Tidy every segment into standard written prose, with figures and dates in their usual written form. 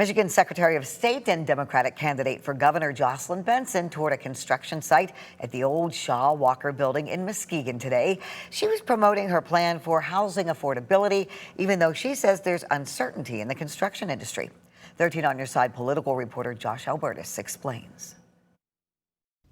Michigan Secretary of State and Democratic candidate for governor Jocelyn Benson toured a construction site at the old Shaw Walker building in Muskegon today. She was promoting her plan for housing affordability, even though she says there's uncertainty in the construction industry. 13 on Your Side political reporter Josh Albertus explains.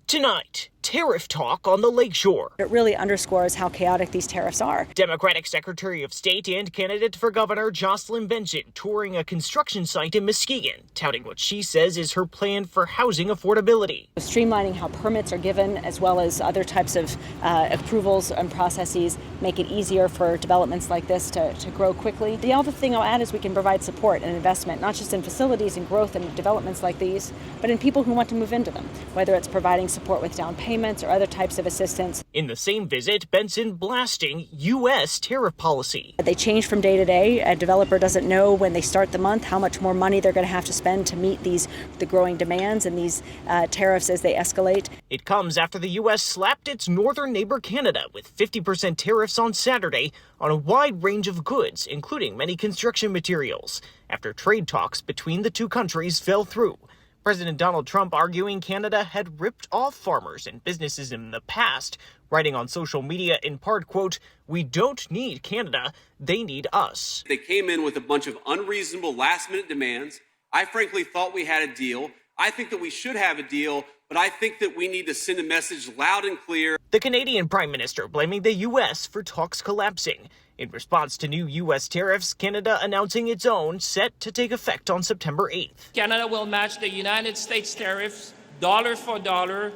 Tonight, tariff talk on the lakeshore. It really underscores how chaotic these tariffs are. Democratic Secretary of State and candidate for governor Jocelyn Benson touring a construction site in Muskegon, touting what she says is her plan for housing affordability. Streamlining how permits are given, as well as other types of approvals and processes, make it easier for developments like this to grow quickly. The other thing I'll add is we can provide support and investment, not just in facilities and growth and developments like these, but in people who want to move into them, whether it's providing support with down payments or other types of assistance. In the same visit, Benson blasting U.S. tariff policy. They change from day to day. A developer doesn't know when they start the month how much more money they're going to have to spend to meet the growing demands and these tariffs as they escalate. It comes after the U.S. slapped its northern neighbor Canada with 50% tariffs on Saturday on a wide range of goods, including many construction materials, after trade talks between the two countries fell through. President Donald Trump arguing Canada had ripped off farmers and businesses in the past, writing on social media in part, quote, "We don't need Canada, they need us." They came in with a bunch of unreasonable last-minute demands. I frankly thought we had a deal. I think that we should have a deal, but I think that we need to send a message loud and clear. The Canadian Prime Minister blaming the U.S. for talks collapsing. In response to new U.S. tariffs, Canada announcing its own set to take effect on September 8th. Canada will match the United States tariffs, dollar for dollar,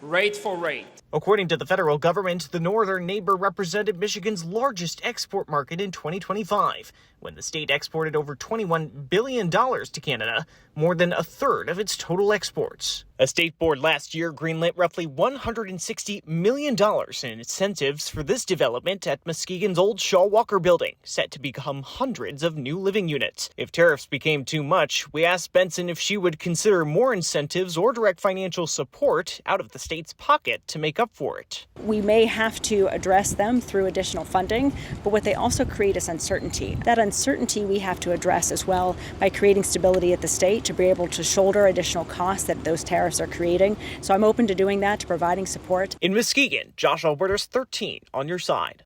rate for rate. According to the federal government, the northern neighbor represented Michigan's largest export market in 2025, when the state exported over $21 billion to Canada, more than a third of its total exports. A state board last year greenlit roughly $160 million in incentives for this development at Muskegon's old Shaw Walker building, set to become hundreds of new living units. If tariffs became too much, we asked Benson if she would consider more incentives or direct financial support out of the state's pocket to make up for it. We may have to address them through additional funding, but what they also create is uncertainty. That uncertainty we have to address as well by creating stability at the state to be able to shoulder additional costs that those tariffs are creating. So I'm open to doing that, to providing support. In Muskegon, Josh Albertus, 13 on Your Side.